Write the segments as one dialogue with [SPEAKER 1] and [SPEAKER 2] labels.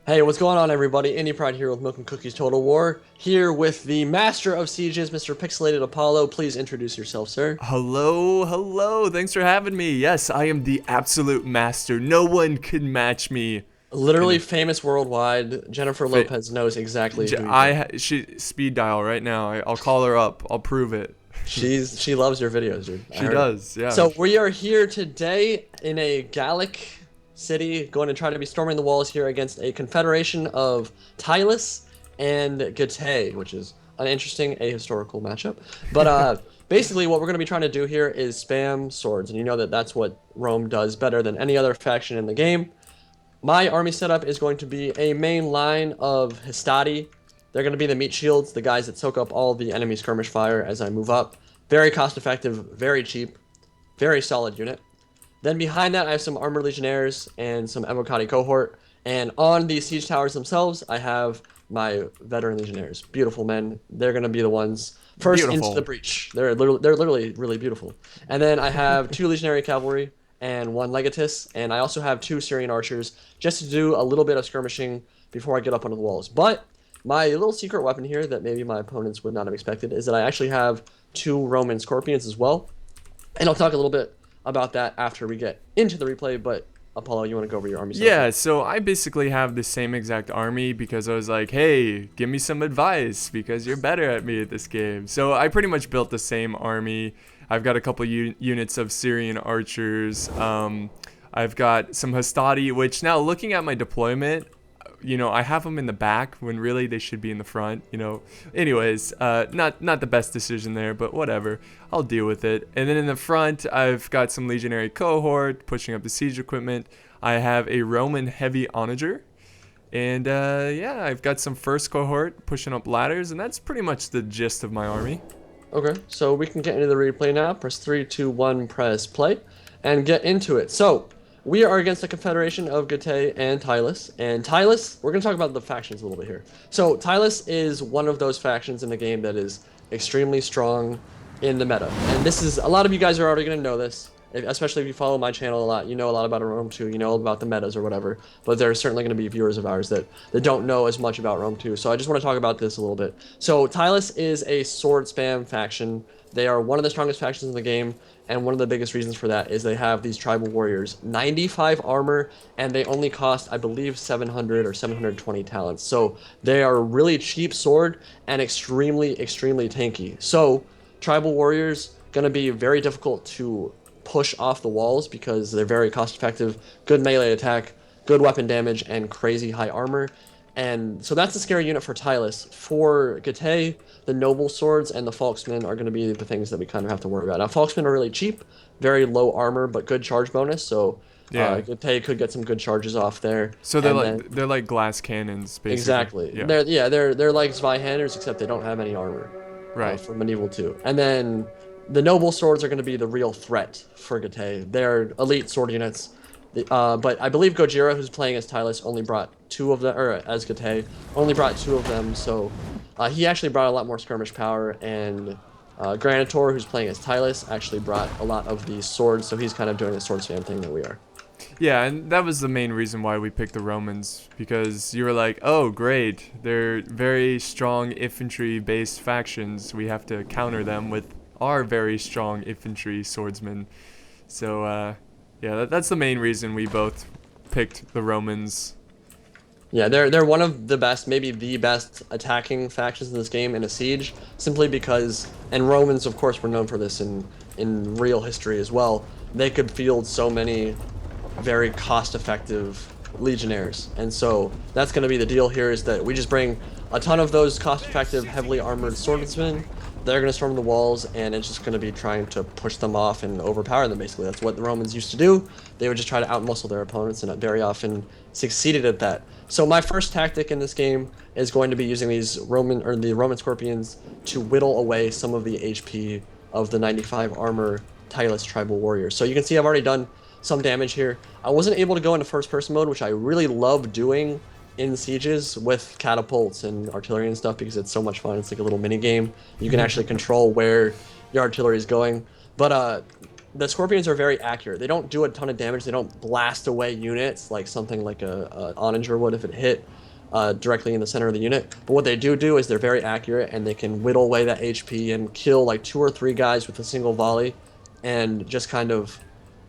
[SPEAKER 1] Hey, what's going on, everybody? Indypride here with Milk and Cookies Total War. Here with the Master of Sieges, Mr. Pixelated Apollo. Please introduce yourself, sir.
[SPEAKER 2] Hello, hello. Thanks for having me. Yes, I am the absolute master. No one can match me.
[SPEAKER 1] Literally
[SPEAKER 2] Gonna
[SPEAKER 1] famous worldwide. Jennifer
[SPEAKER 2] fit.
[SPEAKER 1] Lopez knows exactly who you are.
[SPEAKER 2] She speed dial right now. I'll call her up. I'll prove it.
[SPEAKER 1] She loves your videos, dude. I
[SPEAKER 2] She
[SPEAKER 1] heard it.
[SPEAKER 2] does. Yeah.
[SPEAKER 1] So we are here today in a Gallic city, going to try to be storming the walls here against a confederation of Tylus and Getae, which is an interesting ahistorical matchup. But basically, what we're going to be trying to do here is spam swords, and you know that that's what Rome does better than any other faction in the game. My army setup is going to be a main line of Hastati. They're going to be the meat shields, the guys that soak up all the enemy skirmish fire as I move up. Very cost effective, very cheap, very solid unit. Then behind that, I have some Armored Legionnaires and some Evocati cohort. And on the siege towers themselves, I have my Veteran Legionnaires. Beautiful men. They're going to be the ones first into the
[SPEAKER 2] Beautiful.
[SPEAKER 1] breach. They're literally really beautiful. And then I have two Legionary Cavalry and one Legatus. And I also have two Syrian Archers just to do a little bit of skirmishing before I get up onto the walls. But my little secret weapon here that maybe my opponents would not have expected is that I actually have two Roman Scorpions as well. And I'll talk a little bit about that after we get into the replay, but Apollo, you want to go over your army setup?
[SPEAKER 2] Yeah, so I basically have the same exact army because I was like, hey, give me some advice because you're better at me at this game. So I pretty much built the same army. I've got a couple units of Syrian archers. I've got some Hastati, which now looking at my deployment, I have them in the back when really they should be in the front. Anyways, not the best decision there, but whatever. I'll deal with it. And then in the front, I've got some legionary cohort pushing up the siege equipment. I have a Roman heavy onager. And yeah, I've got some first cohort pushing up ladders, and that's pretty much the gist of my army.
[SPEAKER 1] Okay, so we can get into the replay now. Press 3, 2, 1, press play, and get into it. So, we are against the Confederation of Getae and Tylus. And Tylus, we're going to talk about the factions a little bit here. So, Tylus is one of those factions in the game that is extremely strong in the meta. And this is, a lot of you guys are already going to know this, especially if you follow my channel a lot. You know a lot about Rome 2, you know about the metas or whatever. But there are certainly going to be viewers of ours that don't know as much about Rome 2. So, I just want to talk about this a little bit. So, Tylus is a sword spam faction. They are one of the strongest factions in the game. And one of the biggest reasons for that is they have these tribal warriors, 95 armor, and they only cost, I believe, 700 or 720 talents. So they are a really cheap sword and extremely, extremely tanky. So tribal warriors gonna be very difficult to push off the walls because they're very cost effective, good melee attack, good weapon damage, and crazy high armor. And so that's a scary unit for Tylus. For Getae, the Noble Swords and the Falksmen are going to be the things that we kind of have to worry about. Now, Falksmen are really cheap, very low armor, but good charge bonus. So
[SPEAKER 2] Yeah.
[SPEAKER 1] Getae could get some good charges off there.
[SPEAKER 2] So
[SPEAKER 1] And then,
[SPEAKER 2] they're like glass cannons, basically.
[SPEAKER 1] exactly.
[SPEAKER 2] Yeah.
[SPEAKER 1] They're like Zweihanders, except they don't have any armor
[SPEAKER 2] Right.
[SPEAKER 1] from Medieval 2. And then the Noble Swords are going to be the real threat for Getae. They're elite sword units. But I believe Gojira, who's playing as Tylus, only brought two of them, or as Getae, only brought two of them. So he actually brought a lot more skirmish power, and Granitor, who's playing as Tylus, actually brought a lot of these swords. So he's kind of doing the sword spam thing that we are.
[SPEAKER 2] Yeah, and that was the main reason why we picked the Romans, because you were like, oh, great, they're very strong infantry-based factions. We have to counter them with our very strong infantry swordsmen. So, yeah, that's the main reason we both picked the Romans.
[SPEAKER 1] Yeah, they're one of the best, maybe the best attacking factions in this game in a siege, simply because, and Romans, of course, were known for this in real history as well. They could field so many very cost-effective legionnaires, and so that's going to be the deal here, is that we just bring a ton of those cost-effective, heavily armored swordsmen. They're going to storm the walls, and it's just going to be trying to push them off and overpower them, basically. That's what the Romans used to do. They would just try to outmuscle their opponents, and very often succeeded at that. So my first tactic in this game is going to be using the Roman Scorpions to whittle away some of the HP of the 95 armor Tylus tribal warriors. So you can see I've already done some damage here. I wasn't able to go into first-person mode, which I really love doing in sieges with catapults and artillery and stuff because it's so much fun. It's like a little mini game. You can actually control where your artillery is going. But the Scorpions are very accurate. They don't do a ton of damage. They don't blast away units like something like a Onager would if it hit directly in the center of the unit. But what they do is they're very accurate, and they can whittle away that HP and kill like 2 or 3 guys with a single volley, and just kind of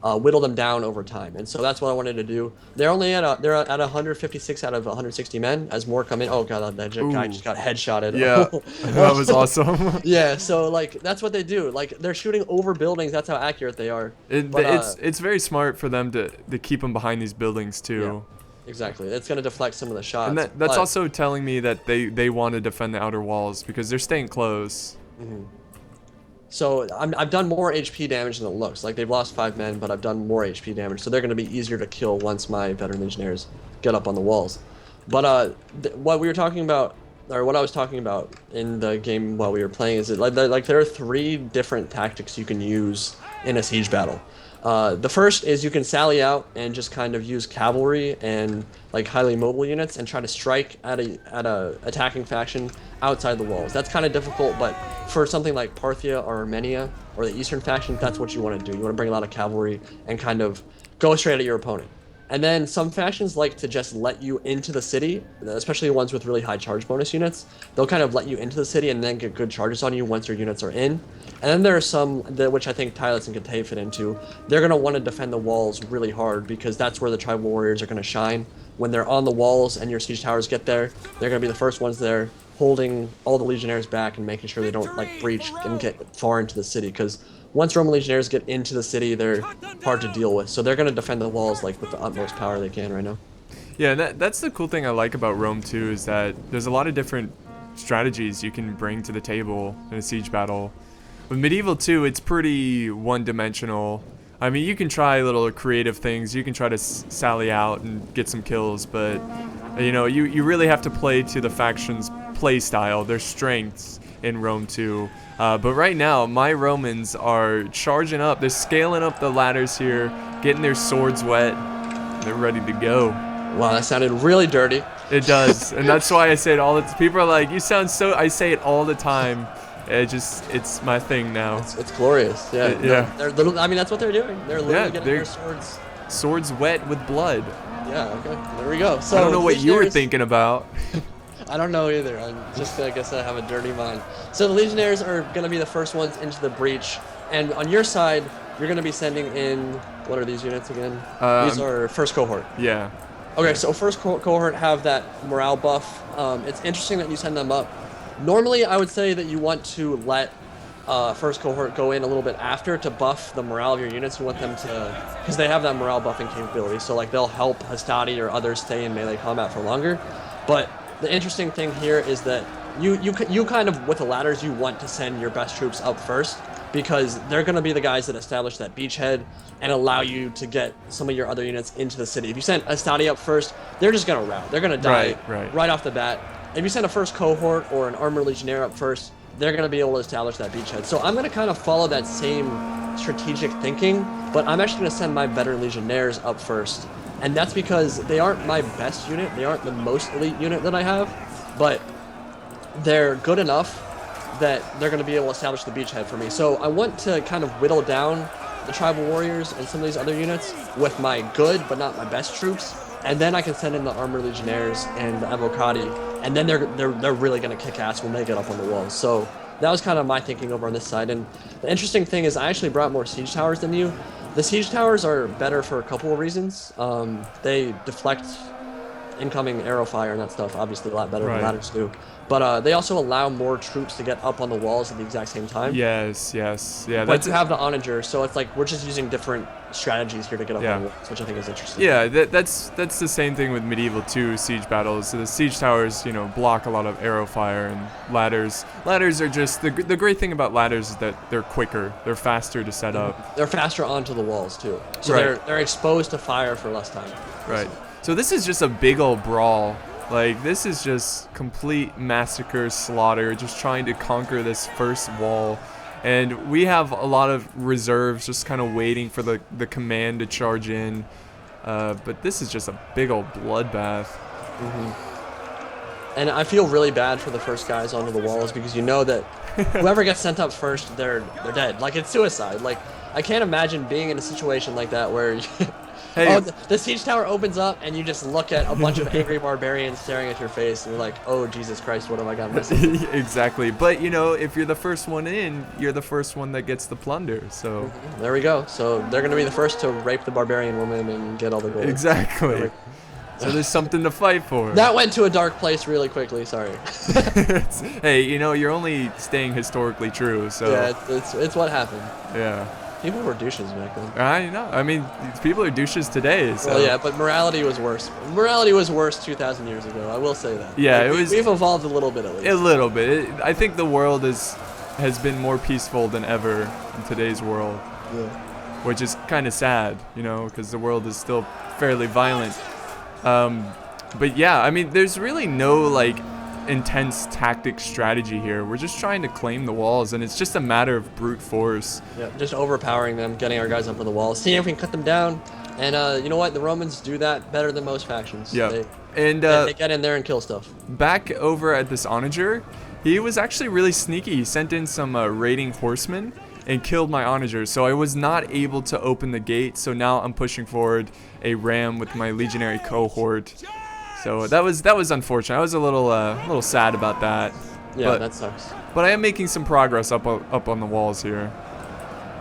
[SPEAKER 1] whittle them down over time. And so that's what I wanted to do. They're only they're at 156 out of 160 men. As more come in, oh god, that guy just got headshotted.
[SPEAKER 2] Yeah, that was awesome.
[SPEAKER 1] Yeah, so like that's what they do. Like they're shooting over buildings. That's how accurate they are.
[SPEAKER 2] It's very smart for them to keep them behind these buildings too.
[SPEAKER 1] Yeah, exactly. It's gonna deflect some of the shots.
[SPEAKER 2] And that's also telling me that they want to defend the outer walls because they're staying close.
[SPEAKER 1] So I've done more HP damage than it looks. Like they've lost 5 men, but I've done more HP damage. So they're going to be easier to kill once my veteran legionnaires get up on the walls. But what we were talking about, or what I was talking about in the game while we were playing, is that like there are 3 different tactics you can use in a siege battle. The first is you can sally out and just kind of use cavalry and like highly mobile units and try to strike at a attacking faction outside the walls. That's kind of difficult, but for something like Parthia or Armenia or the eastern faction, that's what you want to do. You want to bring a lot of cavalry and kind of go straight at your opponent. And then some factions like to just let you into the city, especially the ones with really high charge bonus units. They'll kind of let you into the city and then get good charges on you once your units are in. And then there are some, which I think Tylus and Gate fit into, they're going to want to defend the walls really hard because that's where the tribal warriors are going to shine. When they're on the walls and your siege towers get there, they're going to be the first ones there, holding all the legionnaires back and making sure they don't like breach and get far into the city, because once Roman legionnaires get into the city, they're hard to deal with. So they're going to defend the walls like with the utmost power they can right now.
[SPEAKER 2] Yeah, that's the cool thing I like about Rome too, is that there's a lot of different strategies you can bring to the table in a siege battle. With Medieval 2, it's pretty one-dimensional. I mean, you can try little creative things. You can try to sally out and get some kills, but you know, you really have to play to the faction's play style, their strengths in Rome 2. But right now, my Romans are charging up. They're scaling up the ladders here, getting their swords wet. They're ready to go.
[SPEAKER 1] Wow, that sounded really dirty.
[SPEAKER 2] It does, and that's why I say it all the time. People are like, you sound so... I say it all the time. It's my thing now.
[SPEAKER 1] It's glorious. Yeah.
[SPEAKER 2] Yeah.
[SPEAKER 1] They're little, I mean, that's what they're doing. They're literally getting their swords.
[SPEAKER 2] Swords wet with blood.
[SPEAKER 1] Yeah, okay. There we go. So
[SPEAKER 2] I don't know what you were thinking about.
[SPEAKER 1] I don't know either. I guess I have a dirty mind. So the Legionnaires are going to be the first ones into the breach. And on your side, you're going to be sending in... What are these units again? These are first cohort.
[SPEAKER 2] Yeah.
[SPEAKER 1] Okay, so first cohort have that morale buff. It's interesting that you send them up. Normally, I would say that you want to let first cohort go in a little bit after to buff the morale of your units. You want them to... Because they have that morale buffing capability. So like they'll help Hastati or others stay in melee combat for longer. But the interesting thing here is that you kind of, with the ladders, you want to send your best troops up first, because they're going to be the guys that establish that beachhead and allow you to get some of your other units into the city. If you send Hastati up first, they're just going to rout. They're going to die right off the bat. If you send a first cohort or an armored legionnaire up first, they're going to be able to establish that beachhead. So I'm going to kind of follow that same strategic thinking, but I'm actually going to send my veteran legionnaires up first. And that's because they aren't my best unit. They aren't the most elite unit that I have, but they're good enough that they're going to be able to establish the beachhead for me. So I want to kind of whittle down the tribal warriors and some of these other units with my good but not my best troops, and then I can send in the armored legionnaires and the avocati, and then they're really going to kick ass when they get up on the walls. So that was kind of my thinking over on this side. And the interesting thing is I actually brought more siege towers than you. The siege towers are better for a couple of reasons. They deflect incoming arrow fire and that stuff, obviously a lot better than ladders do. But they also allow more troops to get up on the walls at the exact same time.
[SPEAKER 2] Yes. Yeah,
[SPEAKER 1] but you have the onager, so it's like we're just using different strategies here to get up on the walls, which I think is interesting.
[SPEAKER 2] Yeah, that's the same thing with Medieval 2 siege battles. So the siege towers, you know, block a lot of arrow fire, and ladders. Ladders are just the great thing about ladders is that they're quicker, they're faster to set up.
[SPEAKER 1] They're faster onto the walls too, so they're exposed to fire for less time.
[SPEAKER 2] Right. So this is just a big old brawl. Like, this is just complete massacre, slaughter, just trying to conquer this first wall. And we have a lot of reserves just kind of waiting for the command to charge in. But this is just a big old bloodbath.
[SPEAKER 1] And I feel really bad for the first guys onto the walls, because you know that Whoever gets sent up first, they're dead. Like, it's suicide. Like, I can't imagine being in a situation like that where
[SPEAKER 2] Hey.
[SPEAKER 1] oh, the siege tower opens up and you just look at a bunch of angry barbarians staring at your face and you're like, oh Jesus Christ, what have I got missing?
[SPEAKER 2] Exactly. But you know, if you're the first one in, you're the first one that gets the plunder. So
[SPEAKER 1] There we go. So they're gonna be the first to rape the barbarian woman and get all the gold.
[SPEAKER 2] exactly. So there's something to fight for.
[SPEAKER 1] That went to a dark place really quickly. Sorry.
[SPEAKER 2] Hey, you know, you're only staying historically true. So
[SPEAKER 1] Yeah, it's what happened.
[SPEAKER 2] yeah.
[SPEAKER 1] People were douches back then.
[SPEAKER 2] I know. I mean, people are douches today. So
[SPEAKER 1] Well, yeah, but morality was worse. Morality was worse 2,000 years ago. I will say that.
[SPEAKER 2] Yeah,
[SPEAKER 1] Like,
[SPEAKER 2] it was-
[SPEAKER 1] We've evolved a little bit at least.
[SPEAKER 2] a little bit. I think the world has been more peaceful than ever in today's world,
[SPEAKER 1] Yeah.
[SPEAKER 2] which is kind of sad, you know, because the world is still fairly violent. But yeah, I mean, there's really no like intense tactic strategy here. We're just trying to claim the walls, and it's just a matter of brute force.
[SPEAKER 1] Yeah, just overpowering them, getting our guys up on the wall, seeing if we can cut them down. And you know what? The Romans do that better than most factions.
[SPEAKER 2] Yeah. And
[SPEAKER 1] They get in there and kill stuff.
[SPEAKER 2] back over at this onager, he was actually really sneaky. He sent in some raiding horsemen and killed my onager, so I was not able to open the gate. So now I'm pushing forward a ram with my legionary cohort. So that was unfortunate. I was a little sad about that.
[SPEAKER 1] Yeah,
[SPEAKER 2] but,
[SPEAKER 1] that sucks.
[SPEAKER 2] But I am making some progress up on the walls here.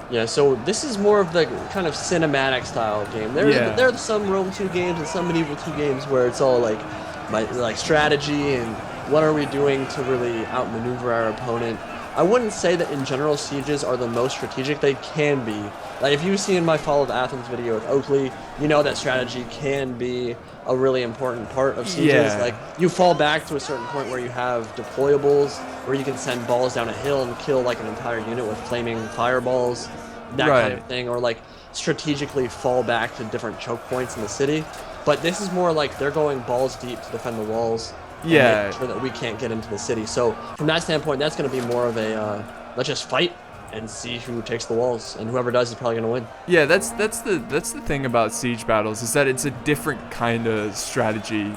[SPEAKER 1] Yeah, so this is more of the kind of cinematic style game. There are some Rome 2 games and some Medieval 2 games where it's all like strategy and what are we doing to really outmaneuver our opponent. I wouldn't say that in general sieges are the most strategic. They can be. Like if you've seen my Fall of Athens video with Oakley, you know that strategy can be a really important part of sieges.
[SPEAKER 2] Yeah.
[SPEAKER 1] Like you fall back to a certain point where you have deployables, where you can send balls down a hill and kill like an entire unit with flaming fireballs, that kind of thing, or like strategically fall back to different choke points in the city. But this is more like they're going balls deep to defend the walls.
[SPEAKER 2] Yeah.
[SPEAKER 1] And make sure that we can't get into the city. So from that standpoint, that's going to be more of a let's just fight and see who takes the walls, and whoever does is probably going to win.
[SPEAKER 2] Yeah, that's the thing about siege battles is that it's a different kind of strategy.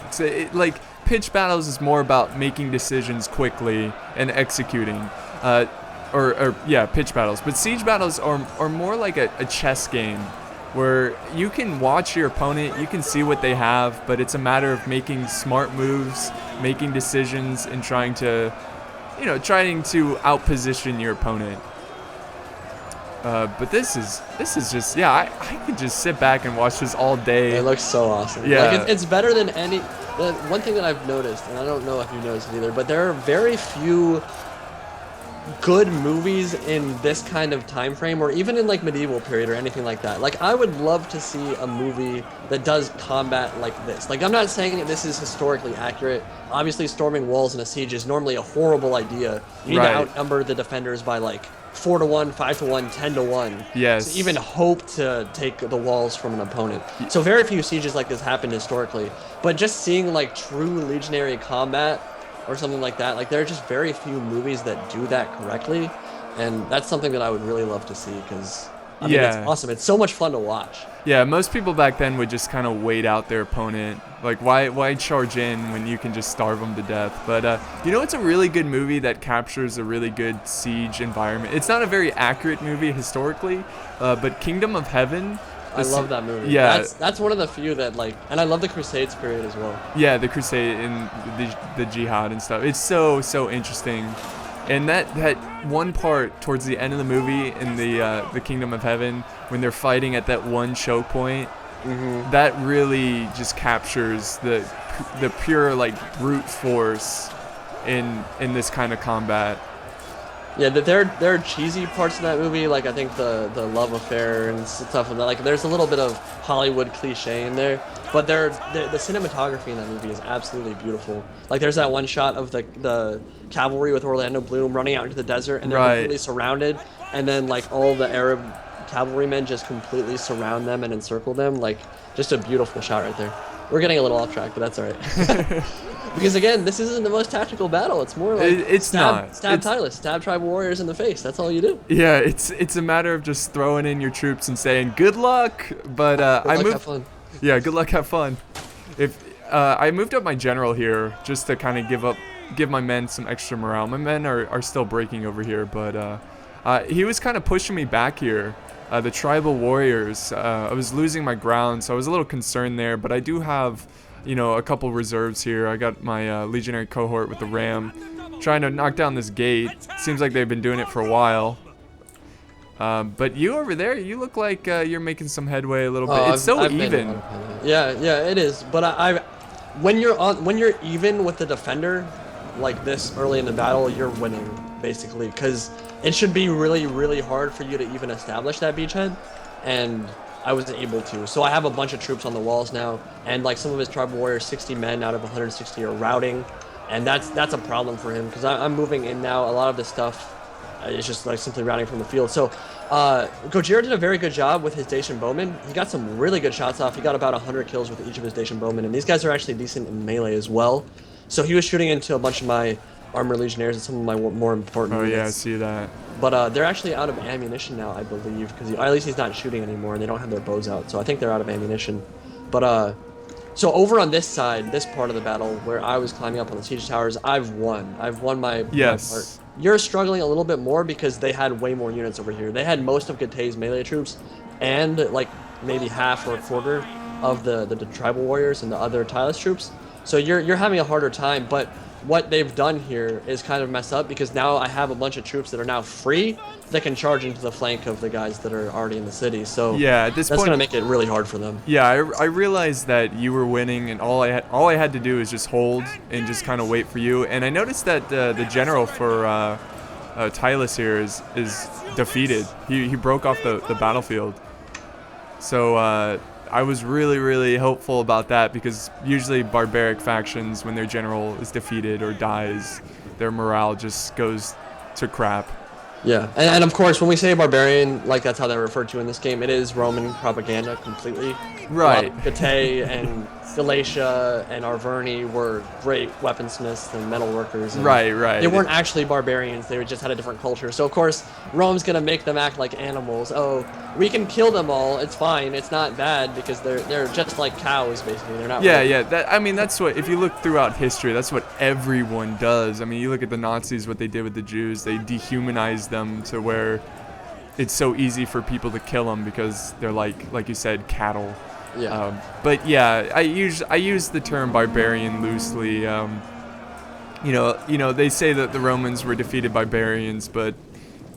[SPEAKER 2] Like pitch battles is more about making decisions quickly and executing, pitch battles. But siege battles are more like a chess game, where you can watch your opponent, you can see what they have, but it's a matter of making smart moves, making decisions, and trying to outposition your opponent. But this is just I could just sit back and watch this all day.
[SPEAKER 1] It looks so awesome.
[SPEAKER 2] Yeah.
[SPEAKER 1] Like it's better than any. One thing that I've noticed, and I don't know if you noticed it either, but there are very few good movies in this kind of time frame, or even in like medieval period or anything like that. Like I would love to see a movie that does combat like this. Like I'm not saying that this is historically accurate. Obviously storming walls in a siege is normally a horrible idea. You need to outnumber the defenders by like 4 to 1, 5 to 1, 10 to 1.
[SPEAKER 2] Yes.
[SPEAKER 1] To even hope to take the walls from an opponent. So very few sieges like this happen historically. But just seeing like true legionary combat or something like that, like there are just very few movies that do that correctly, and that's something that I would really love to see, because I mean, it's awesome. It's so much fun to watch.
[SPEAKER 2] Yeah, most people back then would just kind of wait out their opponent. Like, why charge in when you can just starve them to death? But it's a really good movie that captures a really good siege environment. It's not a very accurate movie historically, but Kingdom of Heaven.
[SPEAKER 1] I love that movie.
[SPEAKER 2] Yeah,
[SPEAKER 1] that's one of the few that like, and I love the Crusades period as well.
[SPEAKER 2] Yeah, the Crusade and the Jihad and stuff. It's so interesting, and that one part towards the end of the movie in the Kingdom of Heaven when they're fighting at that one choke point, that really just captures the pure like brute force in this kind of combat.
[SPEAKER 1] Yeah, there are cheesy parts of that movie, like I think the love affair and stuff like that. Like there's a little bit of Hollywood cliche in there, but the cinematography in that movie is absolutely beautiful. Like there's that one shot of the cavalry with Orlando Bloom running out into the desert, and they're completely surrounded, and then like all the Arab cavalrymen just completely surround them and encircle them. Like just a beautiful shot right there. We're getting a little off track, but that's all right. Because again, this isn't the most tactical battle. It's more like stab Tylus, stab tribal warriors in the face. That's all you do.
[SPEAKER 2] Yeah, it's a matter of just throwing in your troops and saying good luck. But
[SPEAKER 1] have fun.
[SPEAKER 2] Yeah, good luck, have fun. If I moved up my general here just to kind of give up give my men some extra morale. My men are still breaking over here, but he was kind of pushing me back here. The tribal warriors, I was losing my ground, so I was a little concerned there, but I do have, you know, a couple reserves here. I got my legionary cohort with the ram trying to knock down this gate. Seems like they've been doing it for a while. But you over there, you look like you're making some headway a little bit. It's
[SPEAKER 1] I've
[SPEAKER 2] even.
[SPEAKER 1] Yeah, it is. But when you're even with the defender, like this early in the battle, you're winning basically, because it should be really, really hard for you to even establish that beachhead, and I wasn't able to. So I have a bunch of troops on the walls now, and like some of his tribal warriors, 60 men out of 160 are routing, and that's a problem for him, because I'm moving in now. A lot of this stuff is just like simply routing from the field. So Gojira did a very good job with his Dacian bowmen. He got some really good shots off. He got about 100 kills with each of his Dacian bowmen, and these guys are actually decent in melee as well. So he was shooting into a bunch of my armor legionnaires and some of my more important units.
[SPEAKER 2] Yeah, I see that.
[SPEAKER 1] But they're actually out of ammunition now, I believe, because at least he's not shooting anymore, and they don't have their bows out. So I think they're out of ammunition. But so over on this side, this part of the battle where I was climbing up on the siege towers, I've won. I've won my
[SPEAKER 2] Yes.
[SPEAKER 1] part. You're struggling a little bit more because they had way more units over here. They had most of Gatei's melee troops, and like maybe half or a quarter of the tribal warriors and the other Tylus troops. So you're having a harder time, but what they've done here is kind of messed up, because now I have a bunch of troops that are now free that can charge into the flank of the guys that are already in the city. So
[SPEAKER 2] yeah, at this
[SPEAKER 1] that's
[SPEAKER 2] point,
[SPEAKER 1] gonna make it really hard for them.
[SPEAKER 2] Yeah, I realized that you were winning, and all I had to do is just hold and just kind of wait for you. And I noticed that the general for Tylus here is defeated. He broke off the battlefield. So I was really, really hopeful about that, because usually barbaric factions, when their general is defeated or dies, their morale just goes to crap.
[SPEAKER 1] Yeah, and of course, when we say barbarian, like that's how they're referred to in this game, it is Roman propaganda completely.
[SPEAKER 2] Right.
[SPEAKER 1] Gatei and Galatia and Arverni were great weaponsmiths and metal workers. And
[SPEAKER 2] Right.
[SPEAKER 1] They weren't actually barbarians, they just had a different culture. So of course, Rome's gonna make them act like animals. Oh, we can kill them all, it's fine, it's not bad, because they're just like cows, basically. They're not
[SPEAKER 2] Yeah,
[SPEAKER 1] really.
[SPEAKER 2] yeah. I mean, that's what, if you look throughout history, that's what everyone does. I mean, you look at the Nazis, what they did with the Jews. They dehumanized them to where it's so easy for people to kill them, because they're like you said, cattle.
[SPEAKER 1] Yeah.
[SPEAKER 2] But yeah, I use the term barbarian loosely. You know, they say that the Romans were defeated by barbarians, but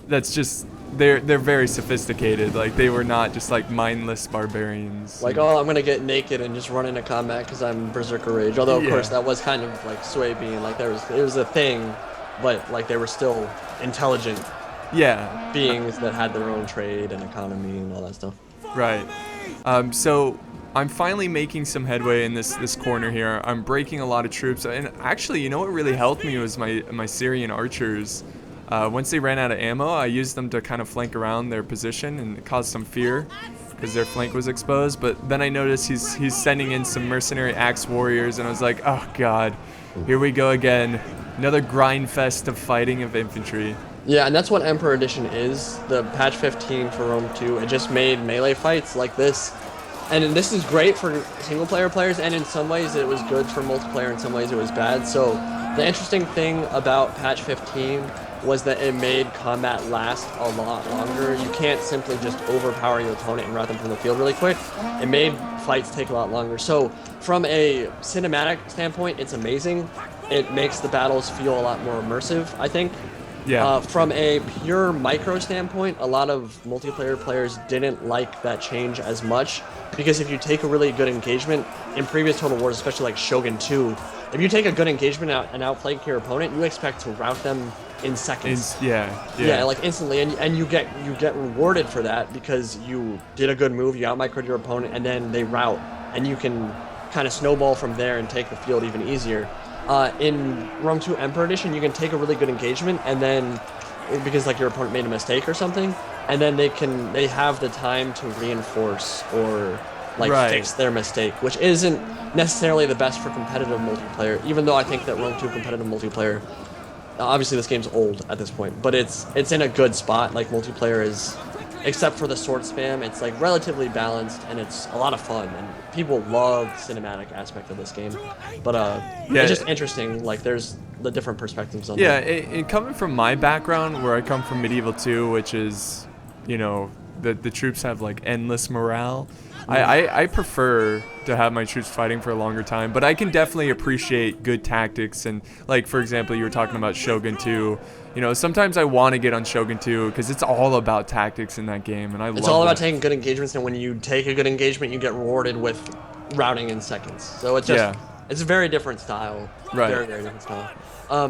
[SPEAKER 2] that's just, they're very sophisticated. Like, they were not just like mindless barbarians.
[SPEAKER 1] Like, oh, I'm gonna get naked and just run into combat because I'm Berserker Rage. Although, of
[SPEAKER 2] Yeah.
[SPEAKER 1] course, that was kind of like Sway being like, it was a thing, but like they were still intelligent
[SPEAKER 2] Yeah.
[SPEAKER 1] beings that had their own trade and economy and all that stuff.
[SPEAKER 2] Right. So I'm finally making some headway in this corner here. I'm breaking a lot of troops, and actually, you know what really helped me was my Syrian archers. Once they ran out of ammo, I used them to kind of flank around their position, and it caused some fear because their flank was exposed. But then I noticed he's sending in some mercenary axe warriors, and I was like, oh god, here we go again, another grind fest of fighting of infantry.
[SPEAKER 1] Yeah, and that's what Emperor Edition is. The patch 15 for Rome 2, it just made melee fights like this. And this is great for single player players, and in some ways it was good for multiplayer, in some ways it was bad. So the interesting thing about patch 15 was that it made combat last a lot longer. You can't simply just overpower your opponent and rout them from the field really quick. It made fights take a lot longer. So from a cinematic standpoint, it's amazing. It makes the battles feel a lot more immersive, I think.
[SPEAKER 2] Yeah.
[SPEAKER 1] From a pure micro standpoint, a lot of multiplayer players didn't like that change as much, because if you take a really good engagement in previous Total Wars, especially like Shogun 2, if you take a good engagement out and outflank your opponent, you expect to rout them in seconds.
[SPEAKER 2] Yeah,
[SPEAKER 1] like instantly, and you get rewarded for that, because you did a good move, you outmicroed your opponent, and then they rout, and you can kind of snowball from there and take the field even easier. In Rome 2 Emperor Edition, you can take a really good engagement, and then, because like your opponent made a mistake or something, and then they have the time to reinforce or like fix their mistake, which isn't necessarily the best for competitive multiplayer, even though I think that Rome 2 competitive multiplayer, obviously this game's old at this point, but it's in a good spot. Like multiplayer is except for the sword spam. It's like relatively balanced and it's a lot of fun. And people love the cinematic aspect of this game. But
[SPEAKER 2] Yeah.
[SPEAKER 1] it's just interesting. Like there's the different perspectives on
[SPEAKER 2] Yeah,
[SPEAKER 1] that.
[SPEAKER 2] it coming from my background, where I come from Medieval 2, which is, you know, the troops have like endless morale. I prefer to have my troops fighting for a longer time, but I can definitely appreciate good tactics. And like, for example, you were talking about Shogun 2. You know, sometimes I want to get on Shogun 2 because it's all about tactics in that game, and I
[SPEAKER 1] It's
[SPEAKER 2] love
[SPEAKER 1] all about
[SPEAKER 2] that.
[SPEAKER 1] taking good engagements, and when you take a good engagement, you get rewarded with routing in seconds. So it's just
[SPEAKER 2] Yeah.
[SPEAKER 1] it's a very different style.
[SPEAKER 2] Right.
[SPEAKER 1] Very, very different style.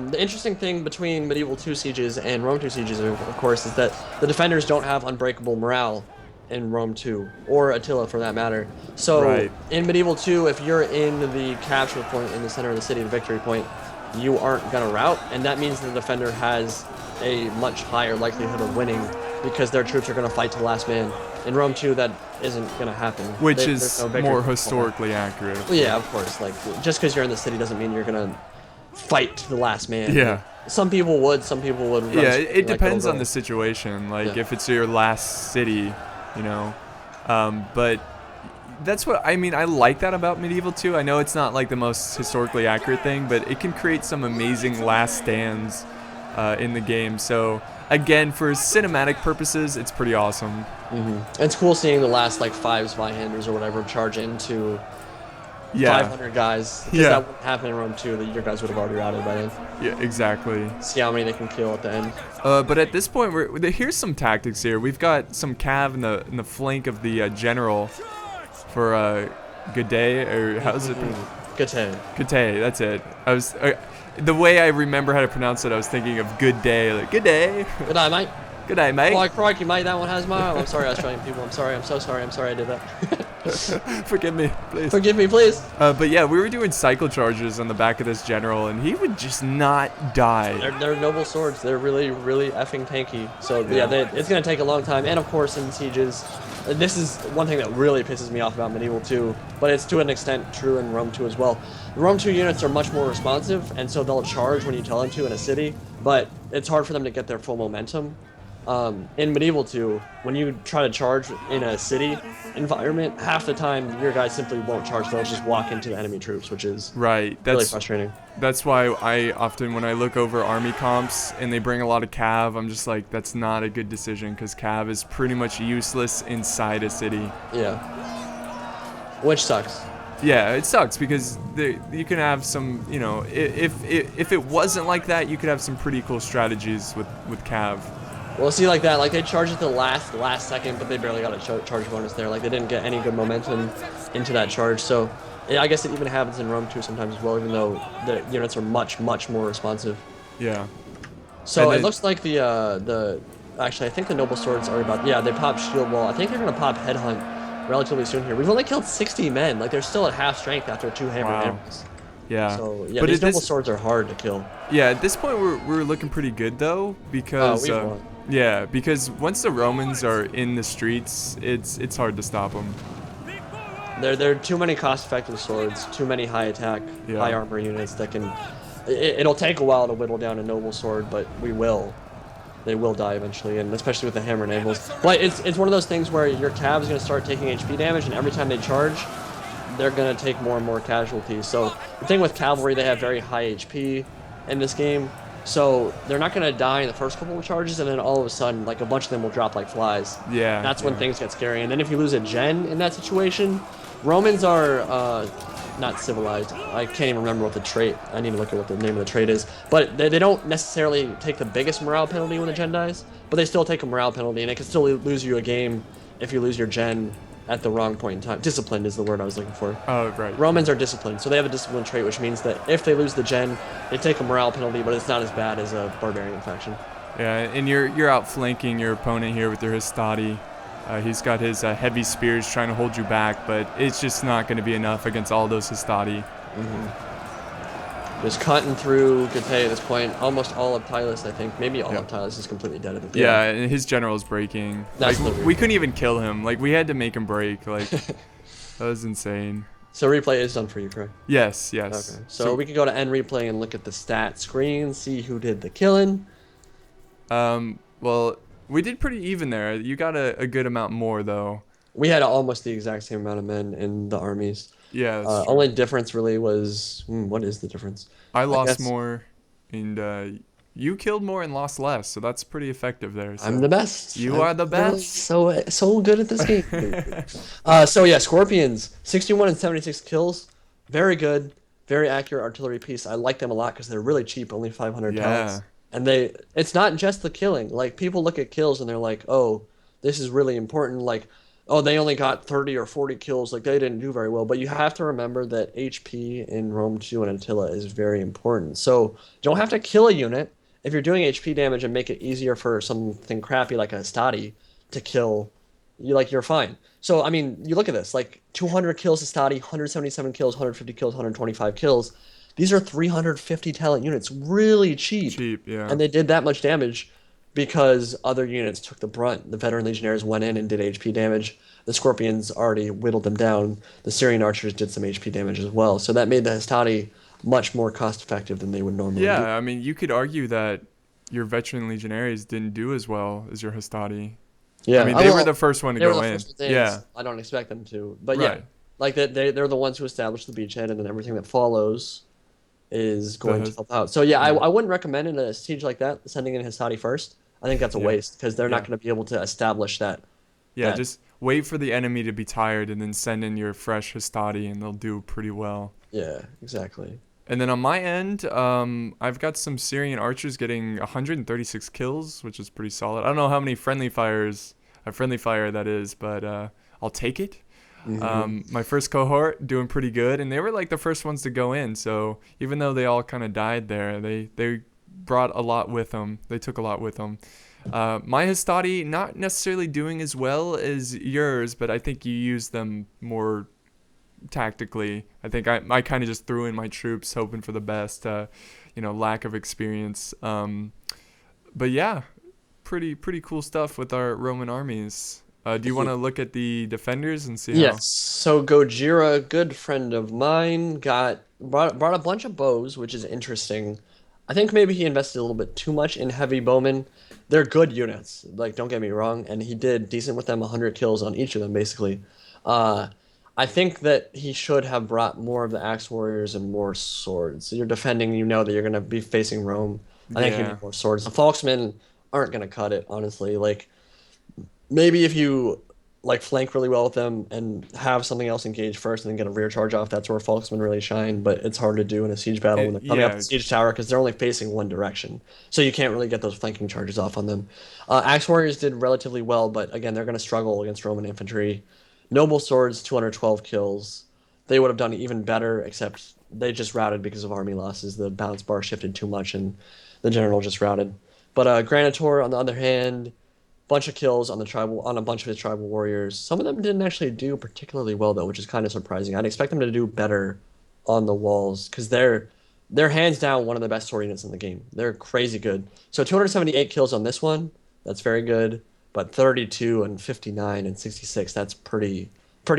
[SPEAKER 1] The interesting thing between Medieval 2 sieges and Rome 2 sieges, of course, is that the defenders don't have unbreakable morale in Rome 2, or Attila for that matter. So
[SPEAKER 2] Right.
[SPEAKER 1] in Medieval 2, if you're in the capture point in the center of the city, the victory point, you aren't going to rout, and that means the defender has a much higher likelihood of winning because their troops are going to fight to the last man. In Rome 2, that isn't going to happen.
[SPEAKER 2] Which
[SPEAKER 1] There's
[SPEAKER 2] is
[SPEAKER 1] no victory
[SPEAKER 2] more
[SPEAKER 1] for the
[SPEAKER 2] historically accurate.
[SPEAKER 1] well, yeah, of course. Like, just because you're in the city doesn't mean you're gonna fight to the last man.
[SPEAKER 2] Yeah.
[SPEAKER 1] Some people would. Some people would. run
[SPEAKER 2] Yeah,
[SPEAKER 1] straight
[SPEAKER 2] it
[SPEAKER 1] like
[SPEAKER 2] depends
[SPEAKER 1] little
[SPEAKER 2] on the
[SPEAKER 1] girls.
[SPEAKER 2] situation. Like,
[SPEAKER 1] Yeah.
[SPEAKER 2] if it's your last city, you know. But that's what I mean. I like that about Medieval 2. I know it's not like the most historically accurate thing, but it can create some amazing last stands in the game. So again, for cinematic purposes, it's pretty awesome.
[SPEAKER 1] It's cool seeing the last like 5 Zweihanders or whatever charge into
[SPEAKER 2] Yeah.
[SPEAKER 1] 500 guys. Because
[SPEAKER 2] Yeah.
[SPEAKER 1] that wouldn't happen in Rome 2. That your guys would have already routed by then.
[SPEAKER 2] Yeah, exactly.
[SPEAKER 1] See how many they can kill at the end.
[SPEAKER 2] But at this point, here's some tactics here. We've got some cav in the flank of the general for good day, or how's it?
[SPEAKER 1] Good day.
[SPEAKER 2] Good day. That's it. I was the way I remember how to pronounce it. I was thinking of good day, like good day,
[SPEAKER 1] Good night, mate.
[SPEAKER 2] good day, mate.
[SPEAKER 1] Oh, crikey, mate. That one has my. I'm sorry, Australian people. I'm sorry. I'm so sorry. I'm sorry I did that.
[SPEAKER 2] Forgive me, please.
[SPEAKER 1] Forgive me, please.
[SPEAKER 2] But yeah, we were doing cycle charges on the back of this general, and he would just not die.
[SPEAKER 1] They're noble swords. They're really, really effing tanky. So yeah, it's gonna take a long time. And of course, in sieges, this is one thing that really pisses me off about Medieval 2, but it's to an extent true in Rome 2 as well. The Rome 2 units are much more responsive, and so they'll charge when you tell them to in a city, but it's hard for them to get their full momentum. In Medieval 2, when you try to charge in a city environment, half the time your guys simply won't charge. They'll just walk into the enemy troops, which is
[SPEAKER 2] Right.
[SPEAKER 1] really
[SPEAKER 2] That's
[SPEAKER 1] frustrating.
[SPEAKER 2] that's why I often, when I look over army comps and they bring a lot of cav, I'm just like, that's not a good decision, because cav is pretty much useless inside a city.
[SPEAKER 1] Yeah. Which sucks.
[SPEAKER 2] Yeah, it sucks because you can have some, you know, if it wasn't like that, you could have some pretty cool strategies with cav.
[SPEAKER 1] Well, see, like that, like they charged at the last second, but they barely got a charge bonus there. Like they didn't get any good momentum into that charge. So yeah, I guess it even happens in Rome 2 sometimes as well, even though the units are much more responsive.
[SPEAKER 2] Yeah.
[SPEAKER 1] So
[SPEAKER 2] And
[SPEAKER 1] it
[SPEAKER 2] then-
[SPEAKER 1] looks like actually I think the noble swords are about, yeah, they pop shield wall. I think they're gonna pop headhunt relatively soon here. We've only killed 60 men. Like they're still at half strength after 2 hammer
[SPEAKER 2] Wow.
[SPEAKER 1] hammers.
[SPEAKER 2] Yeah.
[SPEAKER 1] So yeah,
[SPEAKER 2] But
[SPEAKER 1] these
[SPEAKER 2] at this-
[SPEAKER 1] noble swords are hard to kill.
[SPEAKER 2] Yeah, at this point we're looking pretty good though, because
[SPEAKER 1] we've won.
[SPEAKER 2] yeah, because once the Romans are in the streets, it's hard to stop them.
[SPEAKER 1] There are too many cost-effective swords, too many high attack,
[SPEAKER 2] Yeah.
[SPEAKER 1] high armor units that can. It'll take a while to whittle down a noble sword, but we will. They will die eventually, and especially with the hammer enables. But it's one of those things where your cav is going to start taking HP damage, and every time they charge, they're going to take more and more casualties. So the thing with cavalry, they have very high HP in this game, so they're not going to die in the first couple of charges, and then all of a sudden, like a bunch of them will drop like flies.
[SPEAKER 2] Yeah.
[SPEAKER 1] That's when
[SPEAKER 2] yeah.
[SPEAKER 1] things get scary. And then if you lose a gen in that situation, Romans are not civilized. I can't even remember what the trait. I need to look at what the name of the trait is. But they don't necessarily take the biggest morale penalty when the gen dies, but they still take a morale penalty, and it can still lose you a game if you lose your gen at the wrong point in time. Disciplined is the word I was looking for.
[SPEAKER 2] Oh, right.
[SPEAKER 1] Romans are disciplined, so they have a discipline trait, which means that if they lose the gen, they take a morale penalty, but it's not as bad as a barbarian faction.
[SPEAKER 2] Yeah, and you're outflanking your opponent here with your Histati. He's got his heavy spears trying to hold you back, but it's just not going to be enough against all those Histati.
[SPEAKER 1] Just cutting through Gate at this point. Almost all of Tylus, I think. Maybe all
[SPEAKER 2] Yeah.
[SPEAKER 1] of Tylus is completely dead at the
[SPEAKER 2] Yeah, and his general's breaking.
[SPEAKER 1] That's
[SPEAKER 2] Like,
[SPEAKER 1] the weird
[SPEAKER 2] we couldn't even kill him. Like, we had to make him break. Like, that was insane.
[SPEAKER 1] So replay is done for you, correct?
[SPEAKER 2] Yes, yes.
[SPEAKER 1] Okay. So we can go to end replay and look at the stat screen, see who did the killing.
[SPEAKER 2] Well, We did pretty even there. You got a good amount more though.
[SPEAKER 1] We had almost the exact same amount of men in the armies.
[SPEAKER 2] Yeah, that's true.
[SPEAKER 1] Only difference really was what is the difference?
[SPEAKER 2] I
[SPEAKER 1] I
[SPEAKER 2] lost
[SPEAKER 1] guess
[SPEAKER 2] more, and you killed more and lost less, so that's pretty effective there.
[SPEAKER 1] I'm
[SPEAKER 2] So
[SPEAKER 1] the best.
[SPEAKER 2] you
[SPEAKER 1] I'm
[SPEAKER 2] are the
[SPEAKER 1] literally
[SPEAKER 2] best.
[SPEAKER 1] so good at this game. So yeah, Scorpions, 61 and 76 kills, very good, very accurate artillery piece. I like them a lot because they're really cheap, only 500
[SPEAKER 2] Yeah,
[SPEAKER 1] pellets, and it's not just the killing. Like people look at kills and they're like, oh, this is really important. Like, oh, they only got 30 or 40 kills. Like they didn't do very well. But you have to remember that HP in Rome 2 and Attila is very important. So you don't have to kill a unit if you're doing HP damage and make it easier for something crappy like a Stati to kill, you're fine. So I mean, you look at this, like 200 kills to Stati, 177 kills, 150 kills, 125 kills. These are 350 talent units, really cheap,
[SPEAKER 2] cheap. Yeah.
[SPEAKER 1] and they did that much damage because other units took the brunt. The veteran legionnaires went in and did HP damage. The Scorpions already whittled them down. The Syrian archers did some HP damage as well. So that made the Hastati much more cost effective than they would normally do.
[SPEAKER 2] Yeah, I mean, you could argue that your veteran legionaries didn't do as well as your Hastati. I
[SPEAKER 1] Yeah,
[SPEAKER 2] mean,
[SPEAKER 1] I
[SPEAKER 2] they were
[SPEAKER 1] will.
[SPEAKER 2] the first one to
[SPEAKER 1] They were
[SPEAKER 2] go
[SPEAKER 1] the
[SPEAKER 2] in.
[SPEAKER 1] first things.
[SPEAKER 2] Yeah,
[SPEAKER 1] I don't expect them to, but yeah,
[SPEAKER 2] right.
[SPEAKER 1] like that they're the ones who established the beachhead, and then everything that follows is going to
[SPEAKER 2] The
[SPEAKER 1] help out. So yeah,
[SPEAKER 2] yeah,
[SPEAKER 1] I wouldn't recommend in a siege like that sending in Hastati first. I think that's a
[SPEAKER 2] yeah,
[SPEAKER 1] waste because they're not
[SPEAKER 2] yeah,
[SPEAKER 1] going to be able to establish that
[SPEAKER 2] yeah.
[SPEAKER 1] that
[SPEAKER 2] Just wait for the enemy to be tired and then send in your fresh Hastati, and they'll do pretty well.
[SPEAKER 1] yeah, exactly.
[SPEAKER 2] And then on my end, I've got some Syrian archers getting 136 kills, which is pretty solid. I don't know how many friendly fire that is, but I'll take it.
[SPEAKER 1] Hmm.
[SPEAKER 2] My first cohort doing pretty good, and they were like the first ones to go in. So even though they all kind of died there, they brought a lot with them. They took a lot with them. My Hastati not necessarily doing as well as yours, but I think you use them more tactically. I think I kind of just threw in my troops, hoping for the best. Lack of experience. But yeah, pretty cool stuff with our Roman armies. Do you want to look at the defenders and see how?
[SPEAKER 1] Yes. So Gojira, good friend of mine, brought a bunch of bows, which is interesting. I think maybe he invested a little bit too much in heavy bowmen. They're good units, like don't get me wrong, and he did decent with them, 100 kills on each of them basically. Uh, I think that he should have brought more of the axe warriors and more swords. So you're defending, you know that you're gonna be facing Rome. I think you
[SPEAKER 2] Yeah.
[SPEAKER 1] need more swords. The Falksmen aren't gonna cut it, honestly. Like maybe if you like flank really well with them and have something else engage first and then get a rear charge off, that's where Falksmen really shine. But it's hard to do in a siege battle when they're coming up the
[SPEAKER 2] Yeah.
[SPEAKER 1] siege tower because they're only facing one direction, so you can't really get those flanking charges off on them. Axe warriors did relatively well, but again, they're going to struggle against Roman infantry. Noble swords, 212 kills. They would have done even better, except they just routed because of army losses. The balance bar shifted too much, and the general just routed. But Granitor, on the other hand, bunch of kills on a bunch of his tribal warriors. Some of them didn't actually do particularly well though, which is kind of surprising. I'd expect them to do better on the walls because they're hands down one of the best sword units in the game. They're crazy good. So 278 kills on this one, that's very good. But 32 and 59 and 66, that's pretty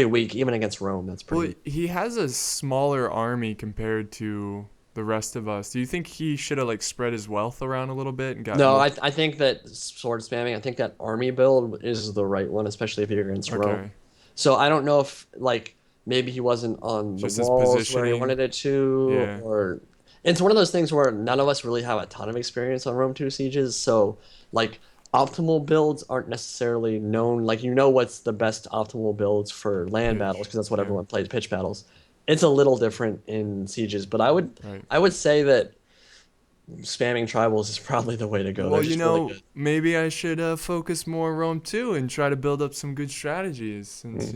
[SPEAKER 1] weak even against Rome. That's
[SPEAKER 2] Well,
[SPEAKER 1] pretty.
[SPEAKER 2] he has a smaller army compared to the rest of us. Do you think he should have like spread his wealth around a little bit and got
[SPEAKER 1] No,
[SPEAKER 2] more?
[SPEAKER 1] I think that sword spamming. I think that army build is the right one, especially if you're against Rome.
[SPEAKER 2] Okay,
[SPEAKER 1] So I don't know if like maybe he wasn't on the
[SPEAKER 2] just his
[SPEAKER 1] walls where he
[SPEAKER 2] positioning.
[SPEAKER 1] wanted it to,
[SPEAKER 2] Yeah.
[SPEAKER 1] or it's one of those things where none of us really have a ton of experience on Rome 2 sieges. So like optimal builds aren't necessarily known. Like you know what's the best optimal builds for land battles
[SPEAKER 2] Pitch.
[SPEAKER 1] because that's what
[SPEAKER 2] Yeah.
[SPEAKER 1] everyone plays, pitch battles. It's a little different in sieges, but
[SPEAKER 2] Right.
[SPEAKER 1] I would say that spamming tribals is probably the way to go. They're
[SPEAKER 2] Well,
[SPEAKER 1] just really good.
[SPEAKER 2] maybe I should focus more Rome too and try to build up some good strategies since,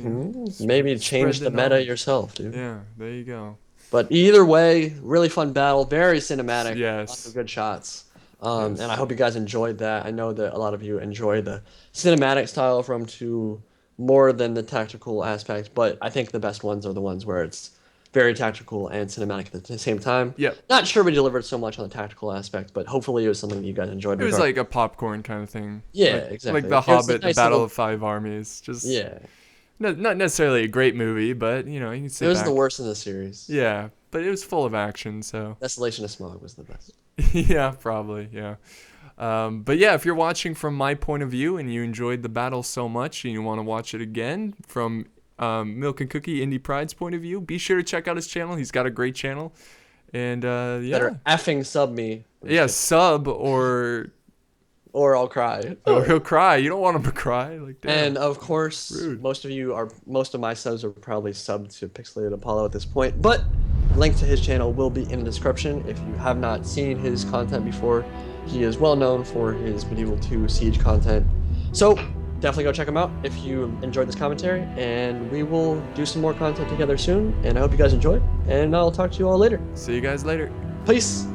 [SPEAKER 1] Maybe
[SPEAKER 2] spread
[SPEAKER 1] change
[SPEAKER 2] the
[SPEAKER 1] the meta
[SPEAKER 2] knowledge.
[SPEAKER 1] yourself, dude.
[SPEAKER 2] Yeah, there you go.
[SPEAKER 1] But either way, really fun battle, very cinematic, lots of
[SPEAKER 2] Yes.
[SPEAKER 1] good shots. And I
[SPEAKER 2] Yes.
[SPEAKER 1] hope you guys enjoyed that. I know that a lot of you enjoy the cinematic style from 2 more than the tactical aspect, but I think the best ones are the ones where it's very tactical and cinematic at the same time.
[SPEAKER 2] Yep.
[SPEAKER 1] Not sure we delivered so much on the tactical aspect, but hopefully it was something that you guys enjoyed
[SPEAKER 2] It was
[SPEAKER 1] regardless.
[SPEAKER 2] like a popcorn kind of thing.
[SPEAKER 1] Yeah,
[SPEAKER 2] Like
[SPEAKER 1] exactly.
[SPEAKER 2] The
[SPEAKER 1] It was a
[SPEAKER 2] Hobbit, the
[SPEAKER 1] nice
[SPEAKER 2] Battle
[SPEAKER 1] little
[SPEAKER 2] of Five Armies. Just
[SPEAKER 1] yeah.
[SPEAKER 2] not necessarily a great movie, but you can
[SPEAKER 1] It
[SPEAKER 2] sit
[SPEAKER 1] was the
[SPEAKER 2] back.
[SPEAKER 1] worst in the series.
[SPEAKER 2] Yeah, but it was full of action, so
[SPEAKER 1] Desolation of Smog was the best.
[SPEAKER 2] yeah, probably, yeah. But yeah, if you're watching from my point of view and you enjoyed the battle so much and you want to watch it again from Milk and Cookie Indie Pride's point of view, be sure to check out his channel. He's got a great channel. And yeah.
[SPEAKER 1] Better effing sub me.
[SPEAKER 2] Yeah, sub or
[SPEAKER 1] I'll cry.
[SPEAKER 2] he'll cry. You don't want him to cry. Like, damn.
[SPEAKER 1] And of course,
[SPEAKER 2] Rude.
[SPEAKER 1] most of my subs are probably subbed to Pixelated Apollo at this point. But link to his channel will be in the description. If you have not seen his content before, he is well known for his Medieval 2 Siege content. So definitely go check him out if you enjoyed this commentary. And we will do some more content together soon. And I hope you guys enjoyed. And I'll talk to you all later.
[SPEAKER 2] See you guys later.
[SPEAKER 1] Peace.